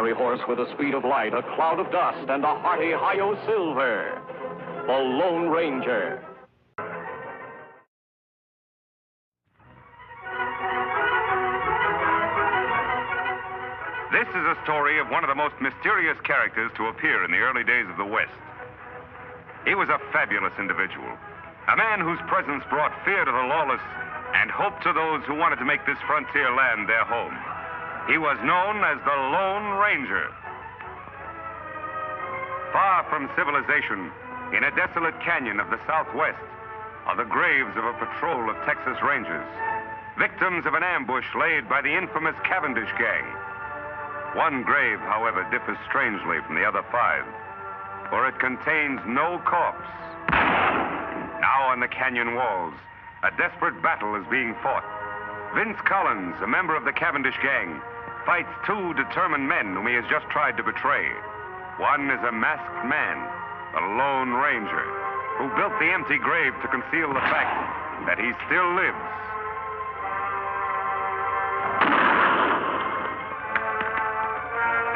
ordinary horse with the speed of light, a cloud of dust, and a hearty Hi-Yo Silver, the Lone Ranger. This is a story of one of the most mysterious characters to appear in the early days of the West. He was a fabulous individual, a man whose presence brought fear to the lawless and hope to those who wanted to make this frontier land their home. He was known as the Lone Ranger. Far from civilization, in a desolate canyon of the Southwest, are the graves of a patrol of Texas Rangers, victims of an ambush laid by the infamous Cavendish gang. One grave, however, differs strangely from the other 5, for it contains no corpse. Now on the canyon walls, a desperate battle is being fought. Vince Collins, a member of the Cavendish gang, fights 2 determined men whom he has just tried to betray. One is a masked man, the Lone Ranger, who built the empty grave to conceal the fact that he still lives.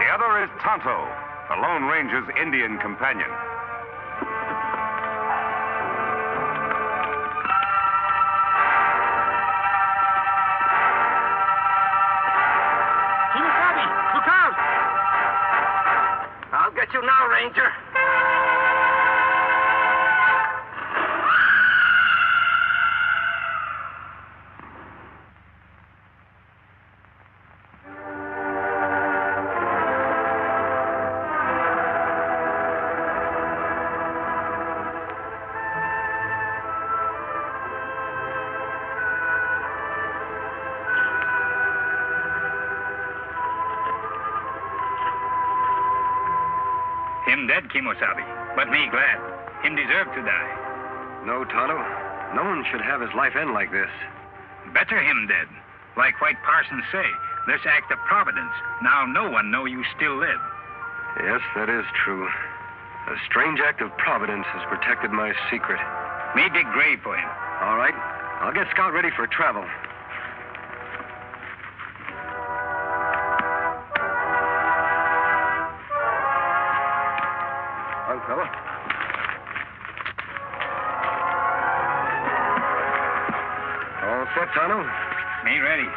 The other is Tonto, the Lone Ranger's Indian companion. Kimasabi, look out! I'll get you now, Ranger. Him dead, Kimosabe, but me glad. Him deserve to die. No, Tonto. No one should have his life end like this. Better him dead. Like White Parsons say, this act of providence. Now no one know you still live. Yes, that is true. A strange act of providence has protected my secret. Me dig grave for him. All right. I'll get Scout ready for travel. Young fella. All set, Tonto? Me ready.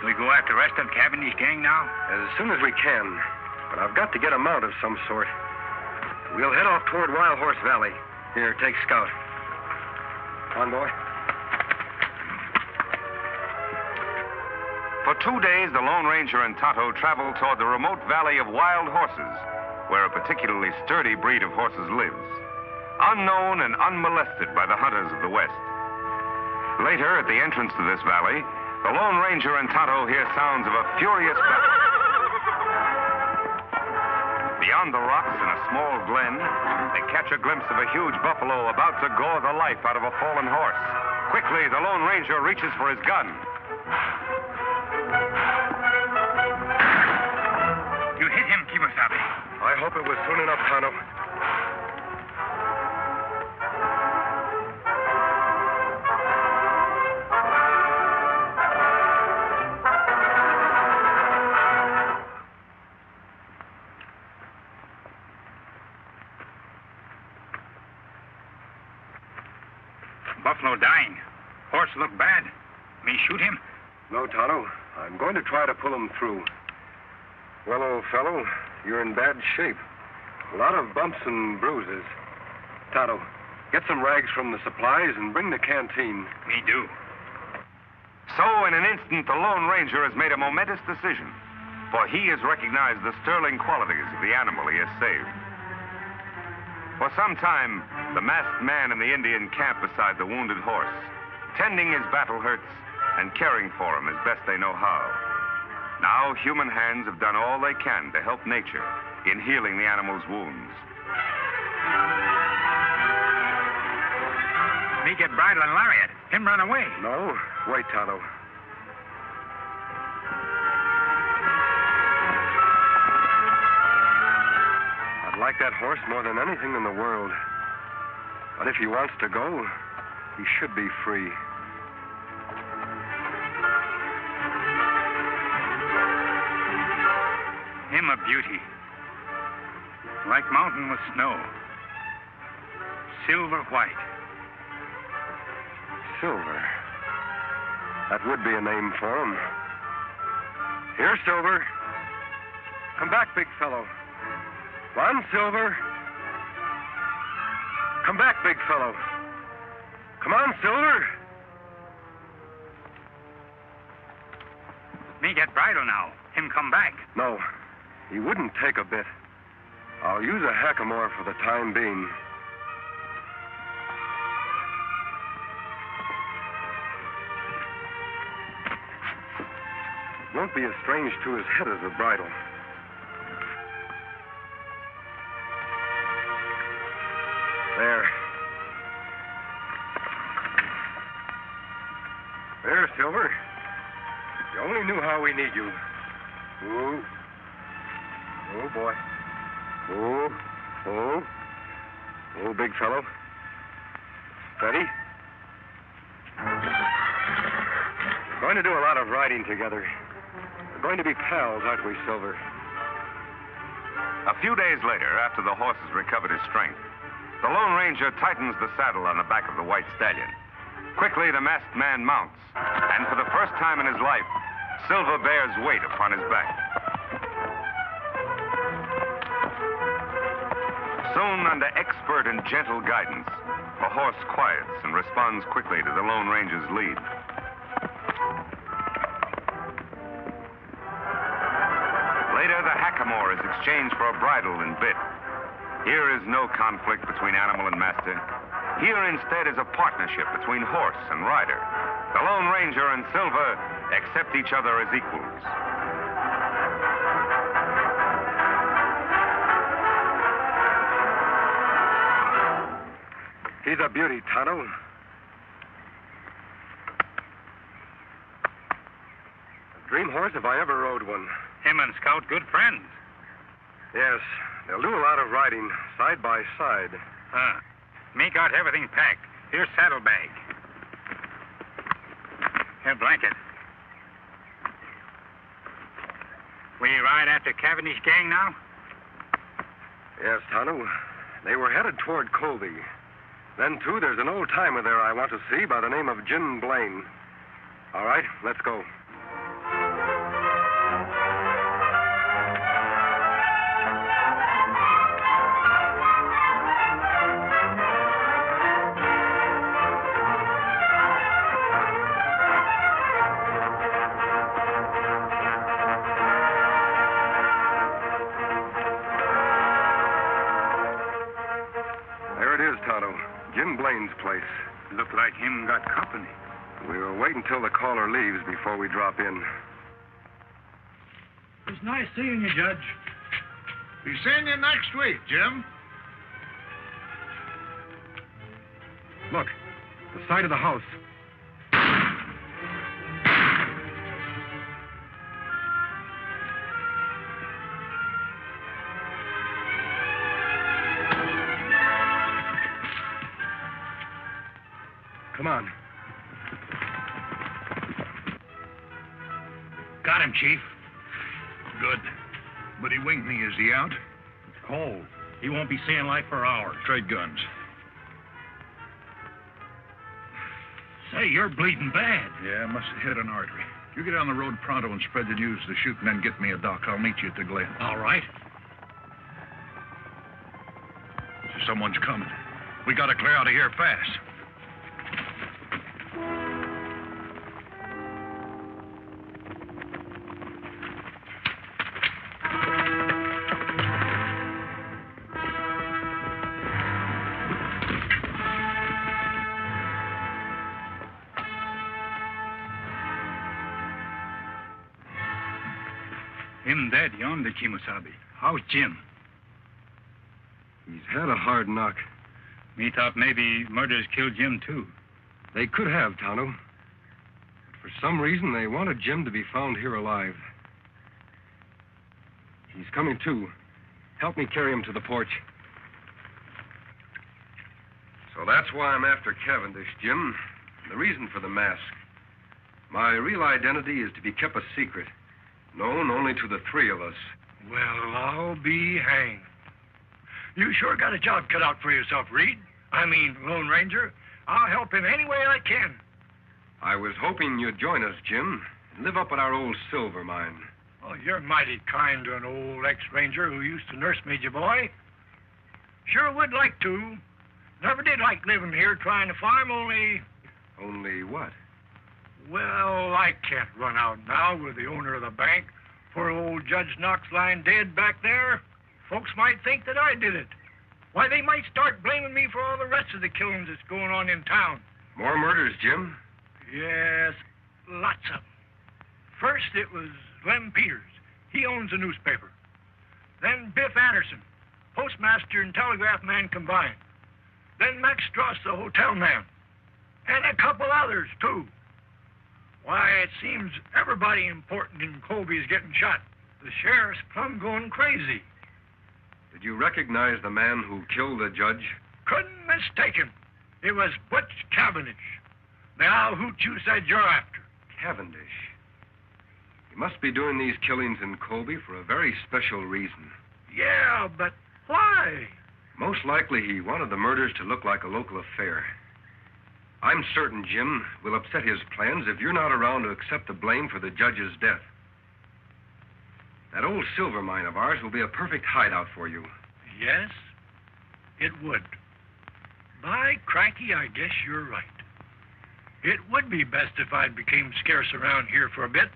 We go after the rest of Cavendish gang now? As soon as we can. But I've got to get a mount of some sort. We'll head off toward Wild Horse Valley. Here, take Scout. On, boy. For 2 days, the Lone Ranger and Tonto traveled toward the remote valley of Wild Horses, where a particularly sturdy breed of horses lives, unknown and unmolested by the hunters of the West. Later, at the entrance to this valley, the Lone Ranger and Tonto hear sounds of a furious battle. Beyond the rocks in a small glen, they catch a glimpse of a huge buffalo about to gore the life out of a fallen horse. Quickly, the Lone Ranger reaches for his gun. You hit him, Kimosabe. I hope it was soon enough, Tonto. Buffalo dying. Horse look bad. Me shoot him? No, Tonto. I'm going to try to pull him through. Well, old fellow, you're in bad shape. A lot of bumps and bruises. Tonto, get some rags from the supplies and bring the canteen. Me do. So, in an instant, the Lone Ranger has made a momentous decision, for he has recognized the sterling qualities of the animal he has saved. For some time, the masked man in the Indian camp beside the wounded horse, tending his battle hurts and caring for him as best they know how. Now, human hands have done all they can to help nature in healing the animal's wounds. Me get bridle and lariat. Him run away. No, wait, Tonto. I'd like that horse more than anything in the world. But if he wants to go, he should be free. Him a beauty. Like mountain with snow. Silver white. Silver. That would be a name for him. Here, Silver. Come back, big fellow. Come on, Silver. Come back, big fellow. Come on, Silver. Me get bridle now. Him come back. No, he wouldn't take a bit. I'll use a hackamore for the time being. Won't be as strange to his head as a bridle. There. There, Silver. You only knew how we need you. Oh. Oh, boy. Oh. Oh. Oh, big fellow. Steady. We're going to do a lot of riding together. We're going to be pals, aren't we, Silver? A few days later, after the horse has recovered his strength, the Lone Ranger tightens the saddle on the back of the white stallion. Quickly, the masked man mounts, and for the first time in his life, Silver bears weight upon his back. Soon, under expert and gentle guidance, the horse quiets and responds quickly to the Lone Ranger's lead. Later, the hackamore is exchanged for a bridle and bit. Here is no conflict between animal and master. Here, instead, is a partnership between horse and rider. The Lone Ranger and Silver accept each other as equals. He's a beauty, Tonto. A dream horse if I ever rode one. Him and Scout good friends. Yes, they'll do a lot of riding, side by side. Me got everything packed. Here's saddlebag. Here, blanket. We ride after Cavendish gang now? Yes, Tonto. They were headed toward Colby. Then, too, there's an old-timer there I want to see by the name of Jim Blaine. All right, let's go. Jim Blaine's place. Look like him got company. We'll wait until the caller leaves before we drop in. It's nice seeing you, Judge. Be seeing you next week, Jim. Look, the side of the house. Come on. Got him, Chief. Good. But he winged me. Is he out? It's cold. He won't be seeing light for hours. Trade guns. Say, you're bleeding bad. Yeah, must have hit an artery. You get on the road pronto and spread the news to the shoot and then get me a doc. I'll meet you at the Glen. All right. Someone's coming. We gotta clear out of here fast. Him dead yonder, Kimosabe. How's Jim? He's had a hard knock. Me thought maybe murderers killed Jim, too. They could have, Tonto. But for some reason, they wanted Jim to be found here alive. He's coming to. Help me carry him to the porch. So that's why I'm after Cavendish, Jim. The reason for the mask. My real identity is to be kept a secret, known only to the three of us. Well, I'll be hanged. You sure got a job cut out for yourself, Reed. I mean, Lone Ranger. I'll help in any way I can. I was hoping you'd join us, Jim, and live up at our old silver mine. Oh, you're mighty kind to an old ex-ranger who used to nurse me, ya boy. Sure would like to. Never did like living here trying to farm, only... Only what? Well, I can't run out now with the owner of the bank. Poor old Judge Knox lying dead back there. Folks might think that I did it. Why, they might start blaming me for all the rest of the killings that's going on in town. More murders, Jim? Yes, lots of them. First, it was Lem Peters. He owns a newspaper. Then Biff Anderson, postmaster and telegraph man combined. Then Max Strauss, the hotel man. And a couple others, too. Why, it seems everybody important in Colby is getting shot. The sheriff's plumb going crazy. Did you recognize the man who killed the judge? Couldn't mistake him. It was Butch Cavendish. Now, who you said you're after? Cavendish. He must be doing these killings in Colby for a very special reason. Yeah, but why? Most likely he wanted the murders to look like a local affair. I'm certain, Jim, will upset his plans if you're not around to accept the blame for the judge's death. That old silver mine of ours will be a perfect hideout for you. Yes, it would. By cranky, I guess you're right. It would be best if I became scarce around here for a bit.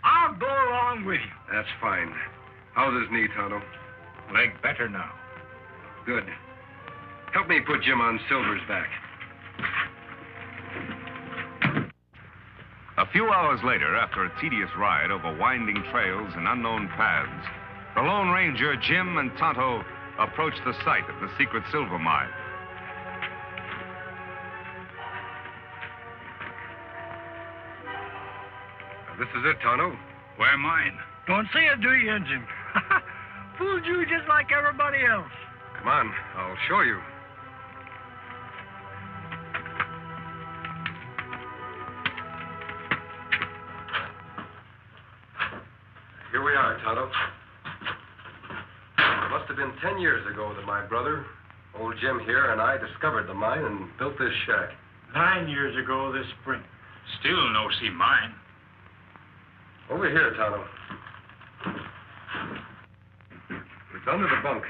I'll go along with you. That's fine. How's his knee, Tonto? Leg better now. Good. Help me put Jim on Silver's back. A few hours later, after a tedious ride over winding trails and unknown paths, the Lone Ranger, Jim, and Tonto approached the site of the secret silver mine. This is it, Tonto. Where mine? Don't say it, do you, Injun? Fooled you just like everybody else. Come on, I'll show you. Here we are, Tonto. It must have been 10 years ago that my brother, old Jim here, and I discovered the mine and built this shack. 9 years ago this spring. Still no see mine. Over here, Tonto. It's under the bunk.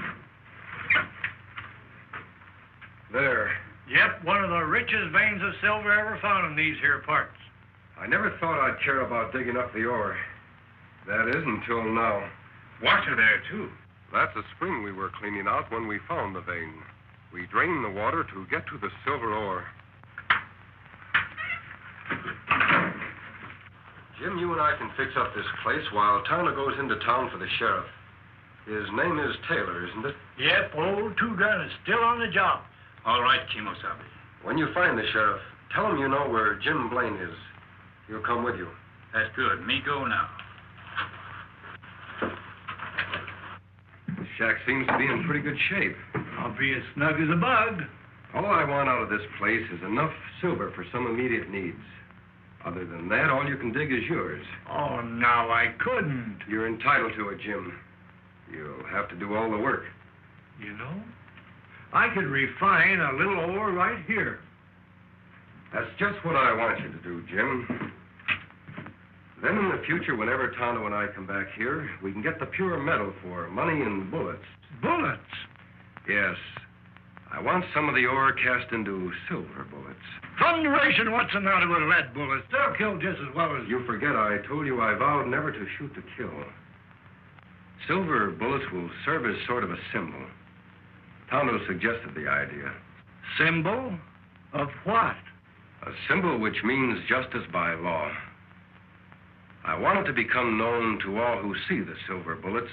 There. Yep, one of the richest veins of silver ever found in these here parts. I never thought I'd care about digging up the ore. That is, until now. Water there, too. That's a spring we were cleaning out when we found the vein. We drained the water to get to the silver ore. Jim, you and I can fix up this place while Tonto goes into town for the sheriff. His name is Taylor, isn't it? Yep, old Two-Gun is still on the job. All right, Kimosabe. When you find the sheriff, tell him you know where Jim Blaine is. He'll come with you. That's good. Me go now. The shack seems to be in pretty good shape. I'll be as snug as a bug. All I want out of this place is enough silver for some immediate needs. Other than that, all you can dig is yours. Oh, now I couldn't. You're entitled to it, Jim. You'll have to do all the work. You know, I could refine a little ore right here. That's just what I want you to do, Jim. Then in the future, whenever Tonto and I come back here, we can get the pure metal for money and bullets. Bullets? Yes. I want some of the ore cast into silver bullets. Thunderation, what's the matter with lead bullets? They'll kill just as well as... You forget I told you I vowed never to shoot to kill. Silver bullets will serve as sort of a symbol. Tonto suggested the idea. Symbol? Of what? A symbol which means justice by law. I want it to become known to all who see the silver bullets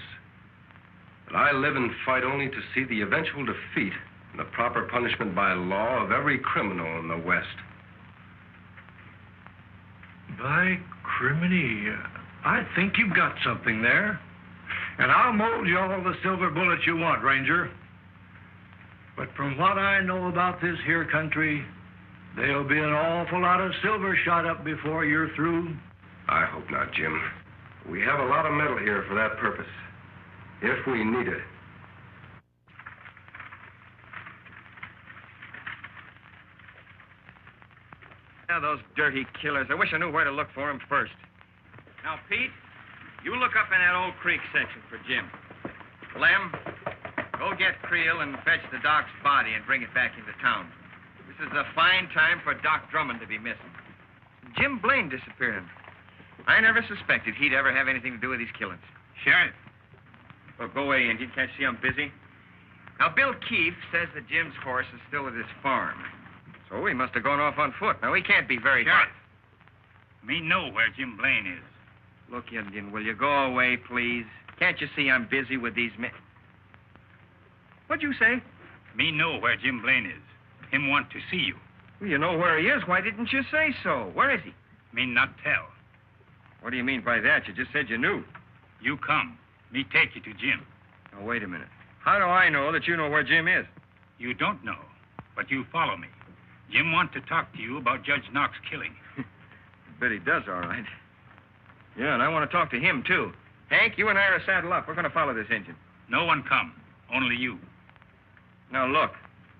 that I live and fight only to see the eventual defeat and the proper punishment by law of every criminal in the West. By criminy, I think you've got something there. And I'll mold you all the silver bullets you want, Ranger. But from what I know about this here country, there'll be an awful lot of silver shot up before you're through. I hope not, Jim. We have a lot of metal here for that purpose, if we need it. Now, those dirty killers. I wish I knew where to look for them first. Now, Pete, you look up in that old creek section for Jim. Lem, go get Creel and fetch the Doc's body and bring it back into town. This is a fine time for Doc Drummond to be missing. Jim Blaine disappearing. I never suspected he'd ever have anything to do with these killings. Sheriff. Well, go away, Indian. Can't you see I'm busy? Now, Bill Keefe says that Jim's horse is still at his farm. So he must have gone off on foot. Now, he can't be very far. Sheriff. Me know where Jim Blaine is. Look, Indian, will you go away, please? Can't you see I'm busy with these men? What'd you say? Me know where Jim Blaine is. Him want to see you. Well, you know where he is. Why didn't you say so? Where is he? Me not tell. What do you mean by that? You just said you knew. You come. Me take you to Jim. Now, wait a minute. How do I know that you know where Jim is? You don't know, but you follow me. Jim want to talk to you about Judge Knox killing. Bet he does, all right. Yeah, and I want to talk to him, too. Hank, you and I are saddle up. We're going to follow this engine. No one come. Only you. Now, look.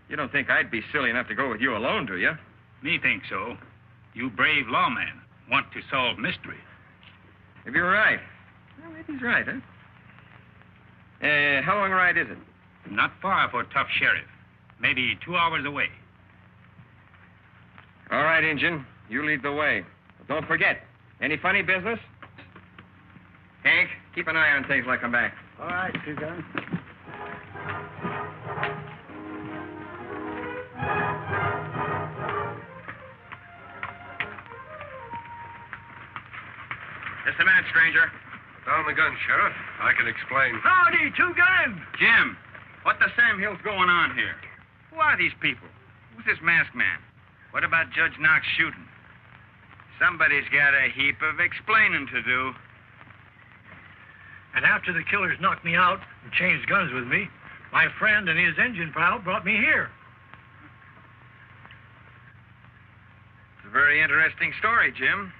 You don't think I'd be silly enough to go with you alone, do you? Me think so. You brave lawman want to solve mystery. Maybe you're right. Well, maybe he's right, huh? How long a ride is it? Not far for tough sheriff. Maybe 2 hours away. All right, Injun. You lead the way. But don't forget, any funny business? Hank, keep an eye on things like I'm back. All right, Two-Gun. Just a minute, stranger. Down the gun, Sheriff. I can explain. Howdy, Two-Gun. Jim, what the Sam Hill's going on here? Who are these people? Who's this masked man? What about Judge Knox shooting? Somebody's got a heap of explaining to do. And after the killers knocked me out and changed guns with me, my friend and his engine pal brought me here. It's a very interesting story, Jim.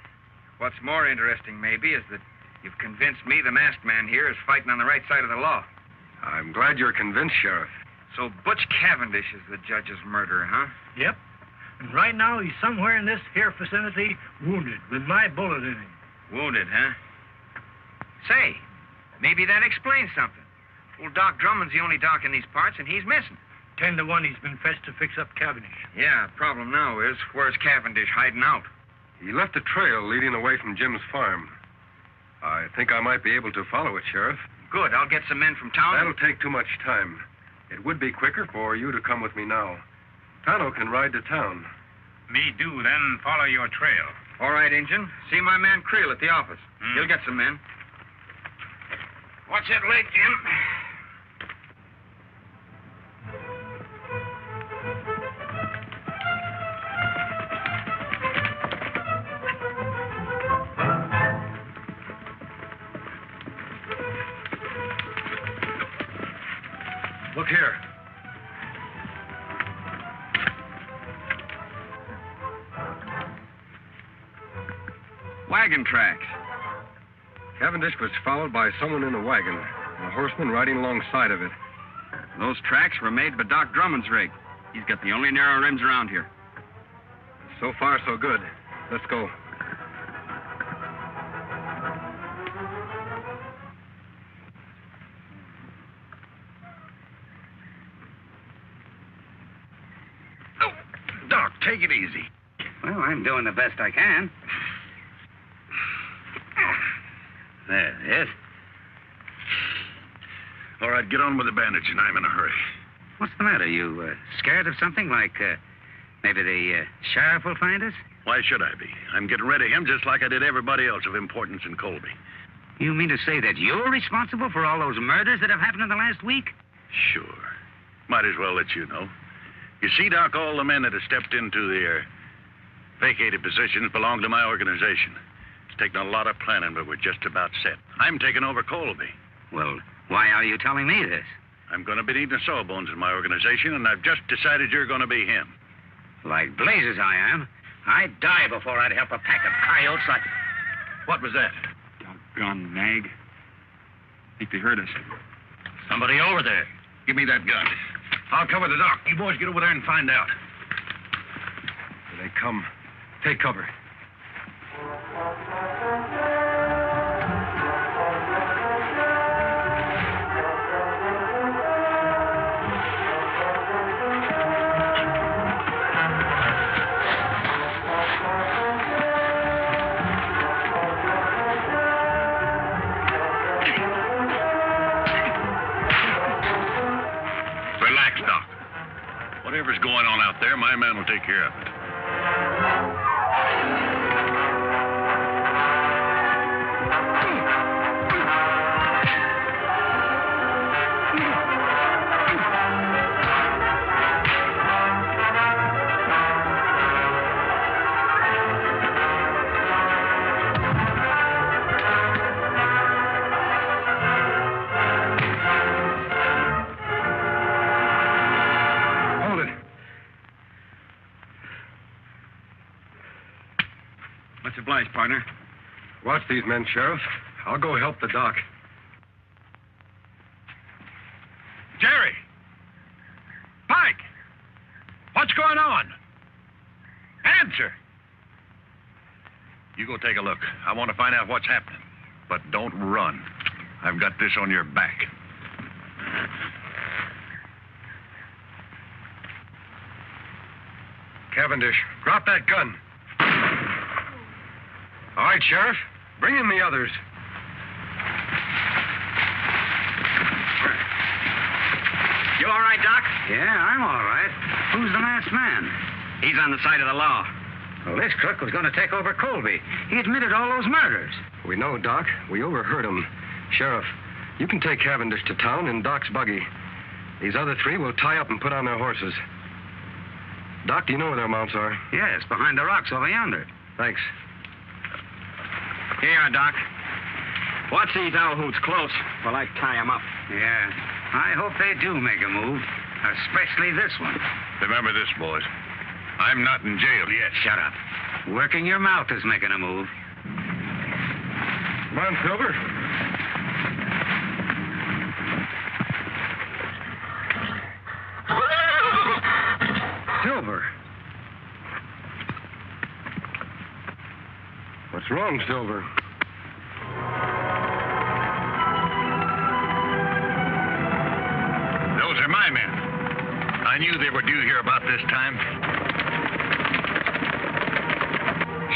What's more interesting, maybe, is that you've convinced me the masked man here is fighting on the right side of the law. I'm glad you're convinced, Sheriff. So Butch Cavendish is the judge's murderer, huh? Yep. And right now he's somewhere in this here vicinity, wounded, with my bullet in him. Wounded, huh? Say, maybe that explains something. Old Doc Drummond's the only doc in these parts, and he's missing. 10 to 1 he's been fetched to fix up Cavendish. Yeah, problem now is, where's Cavendish hiding out? He left a trail leading away from Jim's farm. I think I might be able to follow it, Sheriff. Good, I'll get some men from town. That'll take too much time. It would be quicker for you to come with me now. Tonto can ride to town. Me do then follow your trail. All right, Injun. See my man Creel at the office. He'll get some men. Watch that leg, Jim. Look here. Wagon tracks. Cavendish was followed by someone in a wagon, and a horseman riding alongside of it. Those tracks were made by Doc Drummond's rig. He's got the only narrow rims around here. So far, so good. Let's go. Doc, take it easy. Well, I'm doing the best I can. There it is. All right, get on with the bandaging. I'm in a hurry. What's the matter? You scared of something? Like maybe the sheriff will find us? Why should I be? I'm getting rid of him just like I did everybody else of importance in Colby. You mean to say that you're responsible for all those murders that have happened in the last week? Sure. Might as well let you know. You see, Doc, all the men that have stepped into their vacated positions belong to my organization. It's taken a lot of planning, but we're just about set. I'm taking over Colby. Well, why are you telling me this? I'm going to be needing sawbones in my organization, and I've just decided you're going to be him. Like blazes I am. I'd die before I'd help a pack of coyotes like... What was that? Gone nag. Think they heard us. Somebody over there. Give me that gun. I'll cover the dock. You boys get over there and find out. Here they come. Take cover. Relax, Doc. Whatever's going on out there, my man will take care of it. Hold it. Much obliged, partner. Watch these men, Sheriff. I'll go help the doc. Jerry! Pike! What's going on? Answer! You go take a look. I want to find out what's happening. But don't run. I've got this on your back. Cavendish, drop that gun. All right, Sheriff. Bring in the others. You all right, Doc? Yeah, I'm all right. Who's the masked man? He's on the side of the law. Well, this crook was going to take over Colby. He admitted all those murders. We know, Doc. We overheard him. Sheriff, you can take Cavendish to town in Doc's buggy. These other three will tie up and put on their horses. Doc, do you know where their mounts are? Yes, behind the rocks over yonder. Thanks. Here you are, Doc. Watch these owl hoots close while I tie them up. Yeah, I hope they do make a move, especially this one. Remember this, boys. I'm not in jail yet. Shut up. Working your mouth is making a move. Come on, Silver. Silver. What's wrong, Silver? Those are my men. I knew they were due here about this time.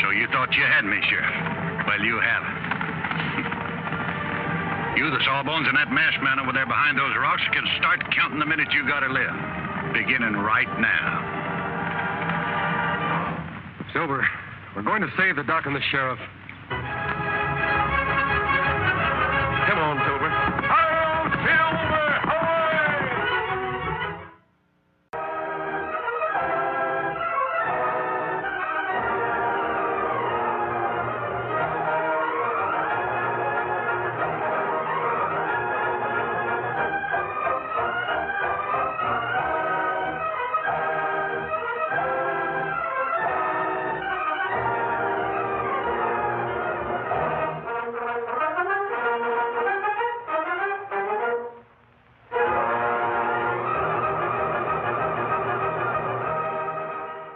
So you thought you had me, Sheriff. Well, you haven't. You, the Sawbones, and that masked man over there behind those rocks can start counting the minutes you gotta live. Beginning right now. Silver, we're going to save the doc and the sheriff. Come on, Silver.